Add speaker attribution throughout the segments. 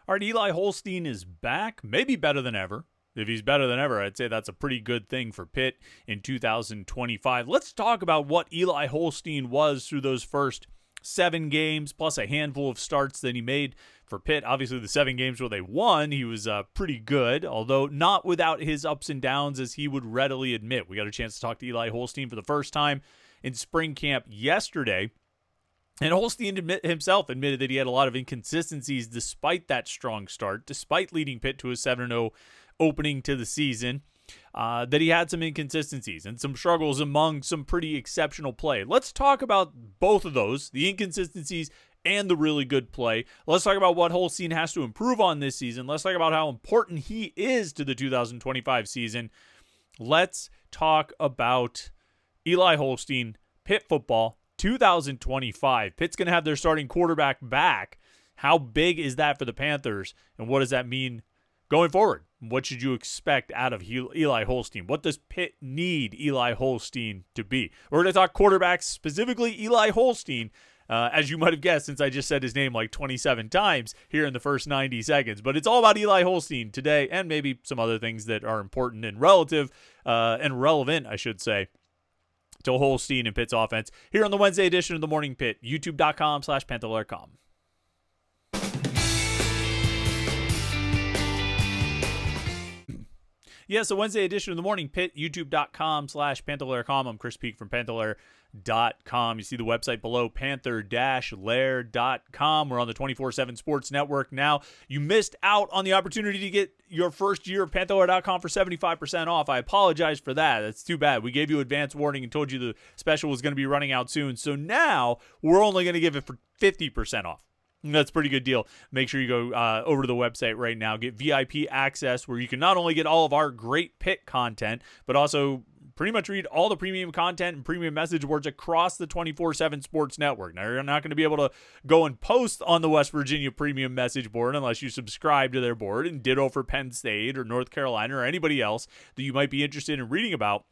Speaker 1: All right, Eli Holstein is back, maybe better than ever. If he's better than ever, I'd say that's a pretty good thing for Pitt in 2025. Let's talk about what Eli Holstein was through those first 7 games, plus a handful of starts that he made for Pitt. Obviously, the 7 games where they won, he was pretty good, although not without his ups and downs, as he would readily admit. We got a chance to talk to Eli Holstein for the first time in spring camp yesterday. And Holstein himself admitted that he had a lot of inconsistencies despite that strong start, despite leading Pitt to a 7-0 opening to the season, that he had some inconsistencies and some struggles among some pretty exceptional play. Let's talk about both of those, the inconsistencies and the really good play. Let's talk about what Holstein has to improve on this season. Let's talk about how important he is to the 2025 season. Let's talk about Eli Holstein, Pitt football 2025. Pitt's going to have their starting quarterback back. How big is that for the Panthers, and what does that mean going forward? What should you expect out of Eli Holstein? What does Pitt need Eli Holstein to be? We're going to talk quarterbacks, specifically Eli Holstein, as you might have guessed, since I just said his name like 27 times here in the first 90 seconds. But it's all about Eli Holstein today, and maybe some other things that are important and relative and relevant, I should say, to Holstein and Pitt's offense here on the Wednesday edition of the Morning Pitt, youtube.com/Panther-Lair.com. Yes, the Wednesday edition of the Morning Pitt, youtube.com/Panther-Lair.com. I'm Chris Peak from Panther-Lair.com. You see the website below, Panther-Lair.com. We're on the 24/7 Sports Network now. You missed out on the opportunity to get your first year of Panther-Lair.com for 75% off. I apologize for that. That's too bad. We gave you advance warning and told you the special was going to be running out soon. So now we're only going to give it for 50% off. That's a pretty good deal. Make sure you go over to the website right now. Get VIP access where you can not only get all of our great Pitt content, but also pretty much read all the premium content and premium message boards across the 24/7 Sports Network. Now, you're not going to be able to go and post on the West Virginia premium message board unless you subscribe to their board, and ditto for Penn State or North Carolina or anybody else that you might be interested in reading about.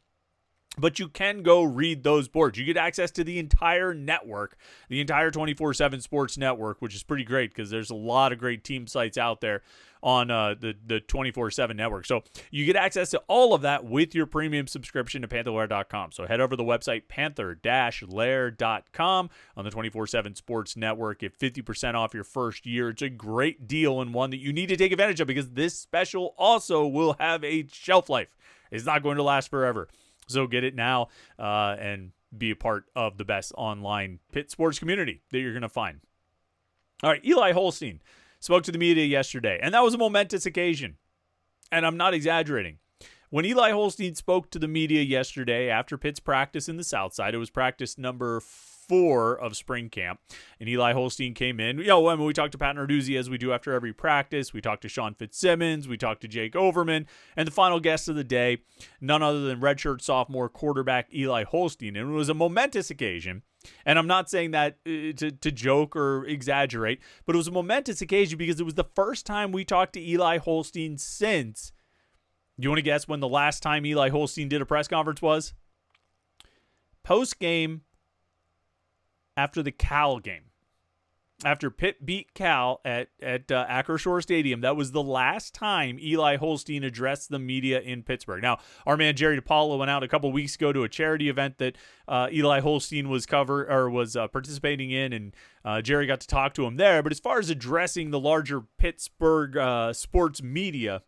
Speaker 1: But you can go read those boards. You get access to the entire network, the entire 24/7 Sports Network, which is pretty great because there's a lot of great team sites out there on the 24/7 network. So you get access to all of that with your premium subscription to Panther-Lair.com. So head over to the website, Panther-Lair.com, on the 24/7 Sports Network. Get 50% off your first year. It's a great deal, and one that you need to take advantage of because this special also will have a shelf life. It's not going to last forever. So get it now and be a part of the best online Pitt sports community that you're going to find. All right, Eli Holstein spoke to the media yesterday, and that was a momentous occasion. And I'm not exaggerating. When Eli Holstein spoke to the media yesterday after Pitt's practice in the South Side, it was practice number 4 of spring camp, and Eli Holstein came in. We talked to Pat Narduzzi as we do after every practice. We talked to Sean Fitzsimmons. We talked to Jake Overman, and the final guest of the day, none other than redshirt sophomore quarterback Eli Holstein. And it was a momentous occasion, and I'm not saying that to joke or exaggerate, but it was a momentous occasion because it was the first time we talked to Eli Holstein since. You want to guess when the last time Eli Holstein did a press conference was? Post-game after the Cal game. After Pitt beat Cal at Acrisure Stadium, that was the last time Eli Holstein addressed the media in Pittsburgh. Now, our man Jerry DiPaolo went out a couple weeks ago to a charity event that Eli Holstein was participating in, and Jerry got to talk to him there. But as far as addressing the larger Pittsburgh sports media,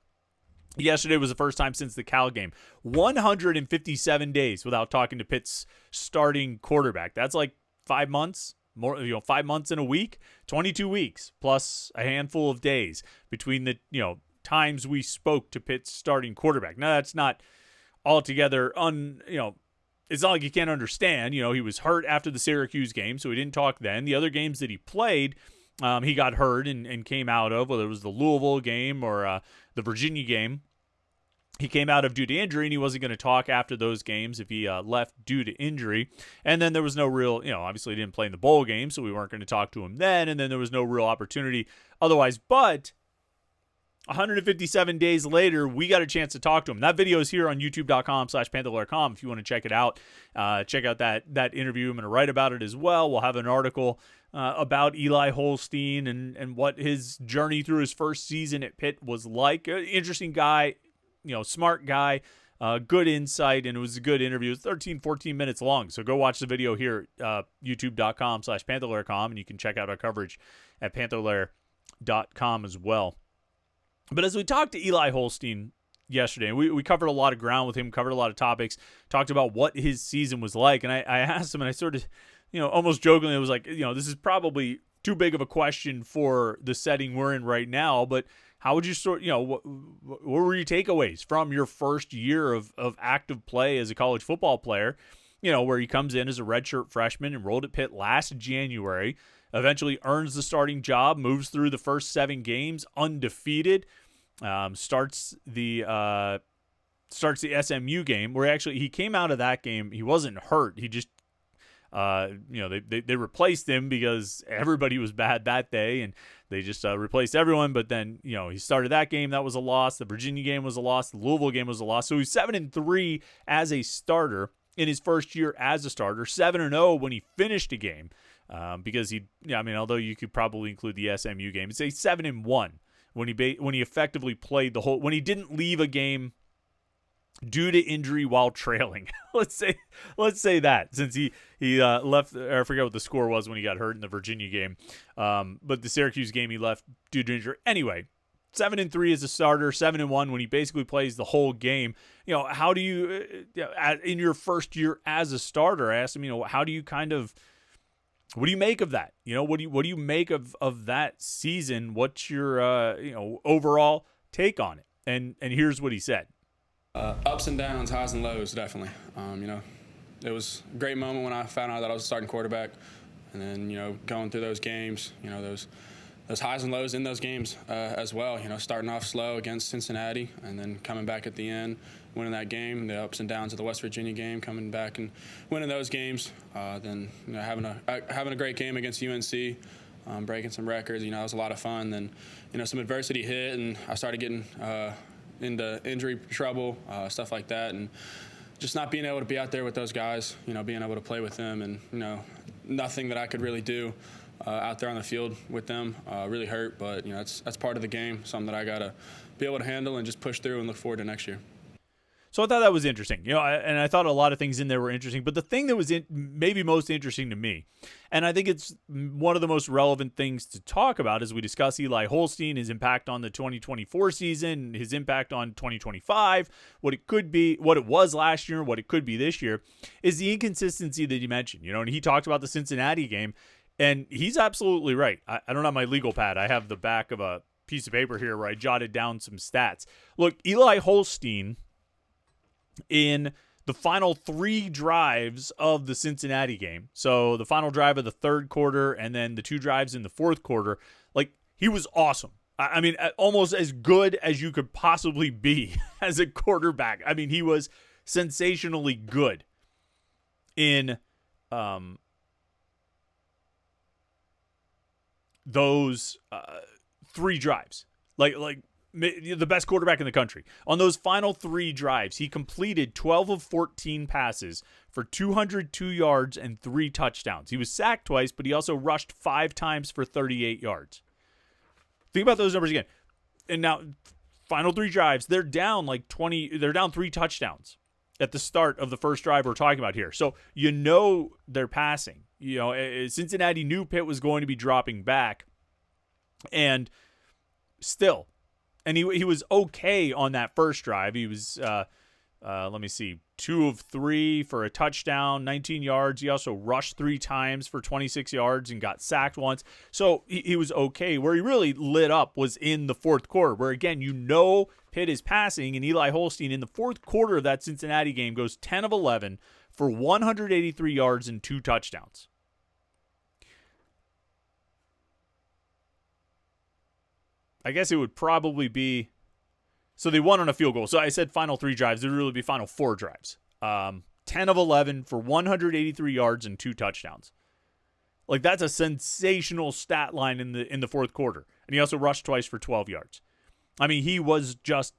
Speaker 1: yesterday was the first time since the Cal game. 157 days without talking to Pitt's starting quarterback. That's like 5 months, 5 months in a week, 22 weeks, plus a handful of days between the, times we spoke to Pitt's starting quarterback. Now, that's not altogether it's not like you can't understand. He was hurt after the Syracuse game, so he didn't talk then. The other games that he played, he got hurt and came out of, whether it was the Louisville game or the Virginia game. He came out of due to injury, and he wasn't going to talk after those games if he left due to injury. And then there was no real, obviously he didn't play in the bowl game, so we weren't going to talk to him then. And then there was no real opportunity otherwise. But 157 days later, we got a chance to talk to him. That video is here on youtube.com/Panther-Lair.com if you want to check it out. Check out that interview. I'm going to write about it as well. We'll have an article about Eli Holstein and what his journey through his first season at Pitt was like. Interesting guy, smart guy, good insight, and it was a good interview. It was 13, 14 minutes long. So go watch the video here at youtube.com/Panther-Lair.com, and you can check out our coverage at Panther-Lair.com as well. But as we talked to Eli Holstein yesterday, we covered a lot of ground with him, covered a lot of topics, talked about what his season was like. And I asked him, and I sort of, almost jokingly, it was like, this is probably too big of a question for the setting we're in right now, but how would you what were your takeaways from your first year of active play as a college football player, where he comes in as a redshirt freshman, enrolled at Pitt last January, eventually earns the starting job, moves through the first 7 games undefeated, starts the SMU game where he came out of that game. He wasn't hurt. He just, they replaced him because everybody was bad that day, and they just replaced everyone. But then, he started that game. That was a loss. The Virginia game was a loss. The Louisville game was a loss. So he's 7-3 as a starter in his first year as a starter, 7-0 when he finished a game. Because although you could probably include the SMU game, it's a 7-1 when he effectively played the whole, when he didn't leave a game due to injury while trailing. let's say that, since he left, or I forget what the score was when he got hurt in the Virginia game. But the Syracuse game he left due to injury. Anyway, 7-3 as a starter, 7-1 when he basically plays the whole game. How do you, in your first year as a starter, I asked him, how do you what do you make of that? What do you make of that season? What's your overall take on it? And here's what he said.
Speaker 2: Ups and downs, highs and lows, definitely. It was a great moment when I found out that I was a starting quarterback, and then going through those games, those highs and lows in those games as well. Starting off slow against Cincinnati, and then coming back at the end, winning that game. The ups and downs of the West Virginia game, coming back and winning those games. Then having a great game against UNC, breaking some records. It was a lot of fun. Then some adversity hit, and I started getting into injury trouble, stuff like that, and just not being able to be out there with those guys. Being able to play with them, and nothing that I could really do out there on the field with them really hurt. But that's part of the game, something that I gotta be able to handle and just push through and look forward to next year.
Speaker 1: So I thought that was interesting, and I thought a lot of things in there were interesting, but the thing that was maybe most interesting to me, and I think it's one of the most relevant things to talk about as we discuss Eli Holstein, his impact on the 2024 season, his impact on 2025, what it could be, what it was last year, what it could be this year, is the inconsistency that you mentioned, and he talked about the Cincinnati game, and he's absolutely right. I don't have my legal pad. I have the back of a piece of paper here where I jotted down some stats. Look, Eli Holstein, in the final 3 drives of the Cincinnati game, so the final drive of the third quarter and then the 2 drives in the fourth quarter, he was awesome. I mean, almost as good as you could possibly be as a quarterback. I mean, he was sensationally good in those 3 drives. The best quarterback in the country. On those final 3 drives, he completed 12 of 14 passes for 202 yards and 3 touchdowns. He was sacked twice, but he also rushed 5 times for 38 yards. Think about those numbers again. And now, final 3 drives, they're down 3 touchdowns at the start of the first drive we're talking about here. So they're passing. Cincinnati knew Pitt was going to be dropping back, and still. And he was okay on that first drive. He was, 2 of 3 for a touchdown, 19 yards. He also rushed 3 times for 26 yards and got sacked once. So he was okay. Where he really lit up was in the fourth quarter, where, again, Pitt is passing, and Eli Holstein in the fourth quarter of that Cincinnati game goes 10 of 11 for 183 yards and 2 touchdowns. I guess it would probably be, so they won on a field goal. So I said final 3 drives. It would really be final 4 drives. 10 of 11 for 183 yards and 2 touchdowns. That's a sensational stat line in the fourth quarter. And he also rushed twice for 12 yards. I mean, he was just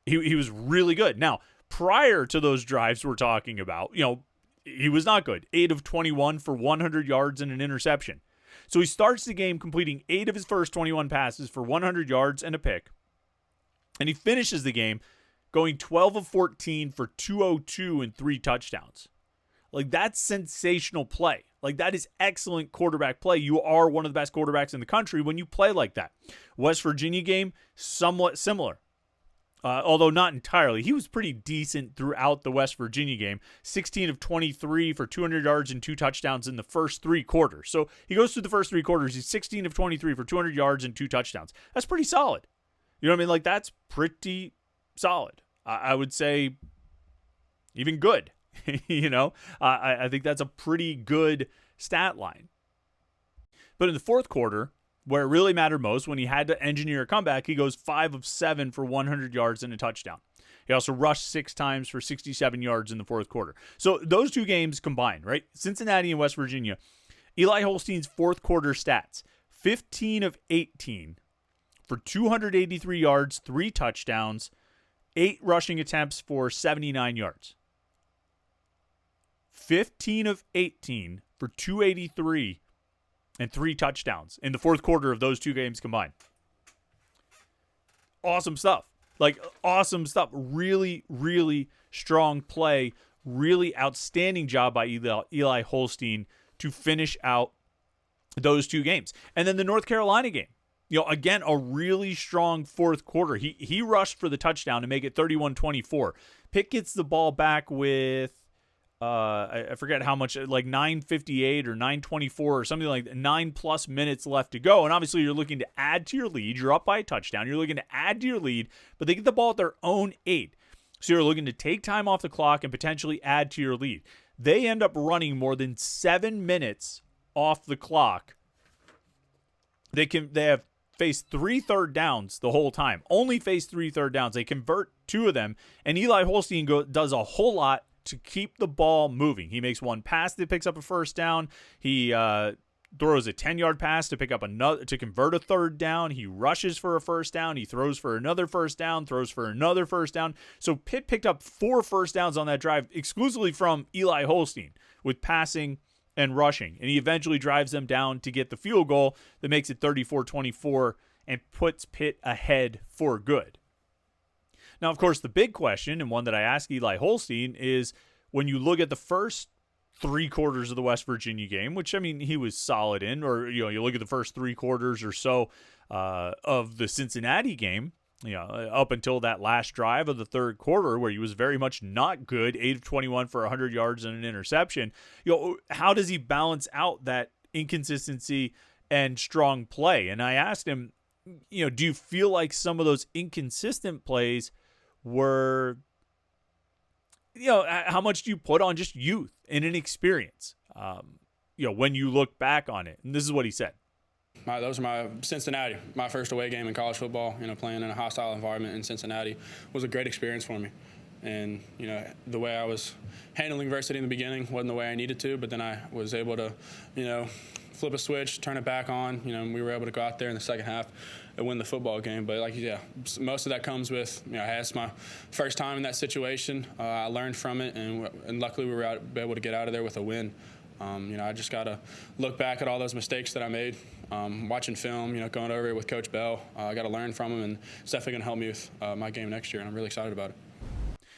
Speaker 1: he was really good. Now, prior to those drives we're talking about, he was not good. 8 of 21 for 100 yards and an interception. So he starts the game completing 8 of his first 21 passes for 100 yards and a pick. And he finishes the game going 12 of 14 for 202 and 3 touchdowns. Like, that's sensational play. Like, that is excellent quarterback play. You are one of the best quarterbacks in the country when you play like that. West Virginia game, somewhat similar. Although not entirely. He was pretty decent throughout the West Virginia game. 16 of 23 for 200 yards and 2 touchdowns in the first 3 quarters. So he goes through the first 3 quarters. He's 16 of 23 for 200 yards and 2 touchdowns. That's pretty solid. You know what I mean? Like, that's pretty solid. I would say even good. I think that's a pretty good stat line. But in the fourth quarter, where it really mattered most, when he had to engineer a comeback, he goes 5 of 7 for 100 yards and a touchdown. He also rushed 6 times for 67 yards in the fourth quarter. So those 2 games combined, right? Cincinnati and West Virginia. Eli Holstein's fourth quarter stats: 15 of 18 for 283 yards, 3 touchdowns, 8 rushing attempts for 79 yards. 15 of 18 for 283 and 3 touchdowns in the fourth quarter of those 2 games combined. Awesome stuff. Like, awesome stuff. Really, really strong play. Really outstanding job by Eli Holstein to finish out those 2 games. And then the North Carolina game. Again, a really strong fourth quarter. He rushed for the touchdown to make it 31-24. Pitt gets the ball back with I forget how much, like 9:58 or 9:24 or something like that, 9+ minutes left to go. And obviously you're looking to add to your lead. You're up by a touchdown. You're looking to add to your lead, but they get the ball at their own 8. So you're looking to take time off the clock and potentially add to your lead. They end up running more than 7 minutes off the clock. They have faced 3 third downs the whole time. Only faced 3 third downs. They convert 2 of them, and Eli Holstein does a whole lot to keep the ball moving. He makes 1 pass that picks up a first down. He throws a 10-yard pass to pick up another, to convert a third down. He rushes for a first down. He throws for another first down, throws for another first down. So Pitt picked up 4 first downs on that drive exclusively from Eli Holstein with passing and rushing. And he eventually drives them down to get the field goal that makes it 34-24 and puts Pitt ahead for good. Now, of course, the big question, and one that I asked Eli Holstein, is when you look at the first 3 quarters of the West Virginia game, which, I mean, he was solid in, or, you look at the first 3 quarters or so of the Cincinnati game, up until that last drive of the third quarter where he was very much not good, 8 of 21 for 100 yards and an interception. How does he balance out that inconsistency and strong play? And I asked him, do you feel like some of those inconsistent plays were, how much do you put on just youth and inexperience, when you look back on it? And this is what he said.
Speaker 2: Those are my Cincinnati, my first away game in college football. Playing in a hostile environment in Cincinnati was a great experience for me. And, the way I was handling adversity in the beginning wasn't the way I needed to, but then I was able to, flip a switch, turn it back on. And we were able to go out there in the second half and win the football game. But most of that comes with, it's my first time in that situation. I learned from it, and luckily we were able to get out of there with a win. I just got to look back at all those mistakes that I made, watching film, going over it with Coach Bell. I got to learn from him, and it's definitely going to help me with my game next year, and I'm really excited about it.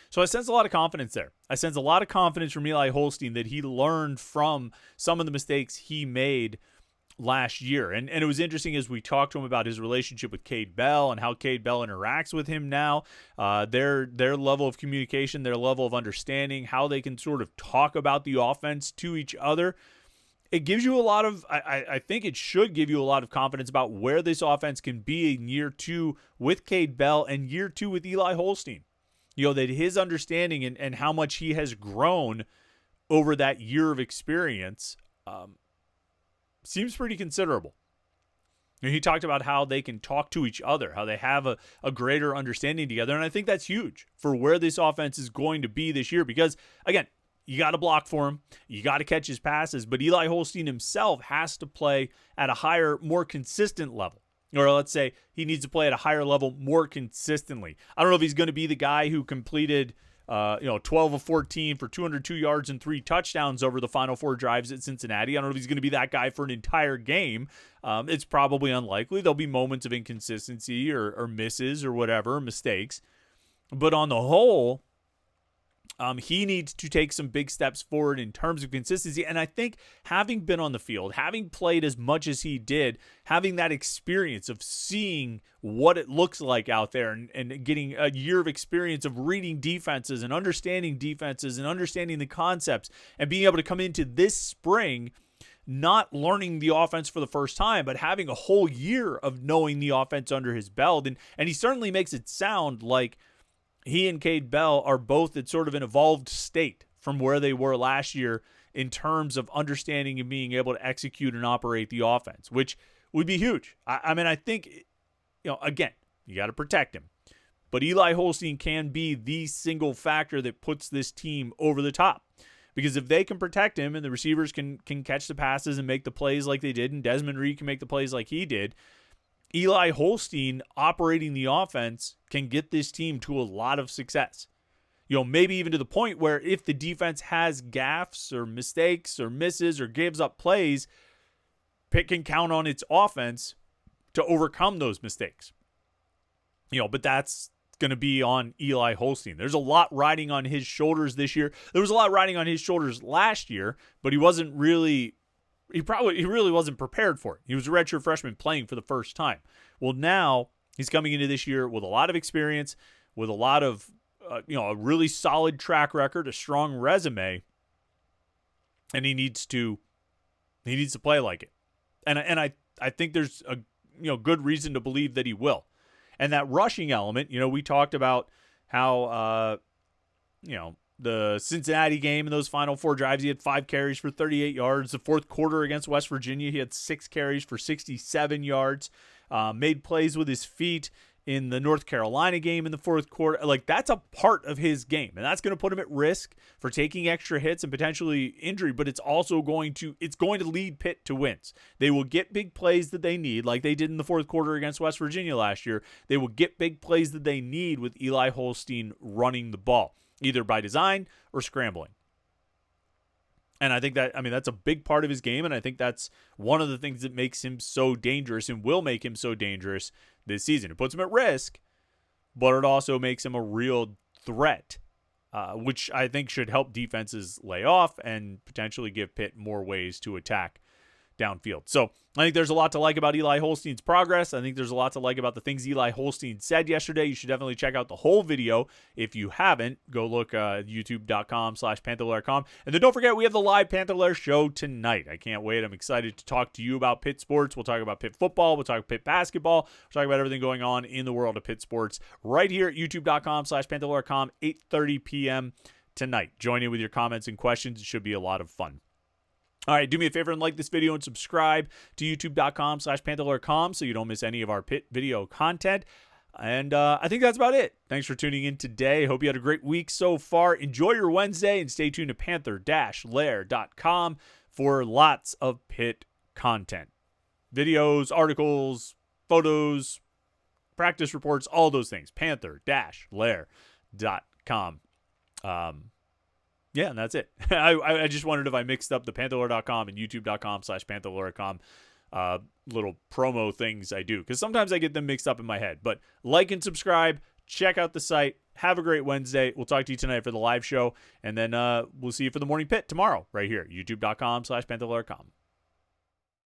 Speaker 1: So I sense a lot of confidence there. I sense a lot of confidence from Eli Holstein that he learned from some of the mistakes he made last year. And it was interesting as we talked to him about his relationship with Cade Bell and how Cade Bell interacts with him now, their level of communication, their level of understanding, how they can sort of talk about the offense to each other. It gives you a lot of, I think it should give you a lot of confidence about where this offense can be in year 2 with Cade Bell and year 2 with Eli Holstein. That his understanding and how much he has grown over that year of experience seems pretty considerable. He talked about how they can talk to each other, how they have a greater understanding together. And I think that's huge for where this offense is going to be this year because, again, you got to block for him. You got to catch his passes. But Eli Holstein himself has to play at a higher, more consistent level. Or let's say he needs to play at a higher level more consistently. I don't know if he's going to be the guy who completed 12 of 14 for 202 yards and 3 touchdowns over the final 4 drives at Cincinnati. I don't know if he's going to be that guy for an entire game. It's probably unlikely. There'll be moments of inconsistency or misses or whatever, mistakes. But on the whole, he needs to take some big steps forward in terms of consistency. And I think having been on the field, having played as much as he did, having that experience of seeing what it looks like out there and getting a year of experience of reading defenses and understanding the concepts and being able to come into this spring not learning the offense for the first time, but having a whole year of knowing the offense under his belt. And he certainly makes it sound like he and Cade Bell are both at sort of an evolved state from where they were last year in terms of understanding and being able to execute and operate the offense, which would be huge. I mean, I think, again, you got to protect him. But Eli Holstein can be the single factor that puts this team over the top. Because if they can protect him and the receivers can catch the passes and make the plays like they did, and Desmond Reed can make the plays like he did, Eli Holstein operating the offense can get this team to a lot of success. Maybe even to the point where if the defense has gaffes or mistakes or misses or gives up plays, Pitt can count on its offense to overcome those mistakes. But that's going to be on Eli Holstein. There's a lot riding on his shoulders this year. There was a lot riding on his shoulders last year, but he really wasn't prepared for it. He was a redshirt freshman playing for the first time. Well, now he's coming into this year with a lot of experience, with a lot of, a really solid track record, a strong resume, and he needs to play like it. And I think there's a good reason to believe that he will. And that rushing element, we talked about how the Cincinnati game in those final 4 drives, he had 5 carries for 38 yards. The fourth quarter against West Virginia, he had 6 carries for 67 yards. Made plays with his feet in the North Carolina game in the fourth quarter. Like, that's a part of his game, and that's going to put him at risk for taking extra hits and potentially injury, but it's also going to lead Pitt to wins. They will get big plays that they need, like they did in the fourth quarter against West Virginia last year. They will get big plays that they need with Eli Holstein running the ball, either by design or scrambling. And I think that's a big part of his game, and I think that's one of the things that makes him so dangerous and will make him so dangerous this season. It puts him at risk, but it also makes him a real threat, which I think should help defenses lay off and potentially give Pitt more ways to attack downfield. So I think there's a lot to like about Eli Holstein's progress. I think there's a lot to like about the things Eli Holstein said yesterday. You should definitely check out the whole video. If you haven't, go look at youtube.com/Panther-Lair.com. And then don't forget, we have the live Panther-Lair show tonight. I can't wait. I'm excited to talk to you about Pitt sports. We'll talk about Pitt football. We'll talk Pitt basketball. We'll talk about everything going on in the world of Pitt sports right here at youtube.com/Panther-Lair.com, 8:30 p.m. tonight. Join in with your comments and questions. It should be a lot of fun. All right, do me a favor and like this video and subscribe to youtube.com/Panther-Lair.com so you don't miss any of our Pitt video content. And I think that's about it. Thanks for tuning in today. Hope you had a great week so far. Enjoy your Wednesday and stay tuned to Panther-Lair.com for lots of Pitt content. Videos, articles, photos, practice reports, all those things. Panther-Lair.com. Yeah, and that's it. I just wondered if I mixed up the Panther-Lair.com and youtube.com/Panther-Lair.com little promo things I do, because sometimes I get them mixed up in my head. But like and subscribe, check out the site. Have a great Wednesday. We'll talk to you tonight for the live show, and then we'll see you for the Morning Pitt tomorrow right here, youtube.com/Panther-Lair.com.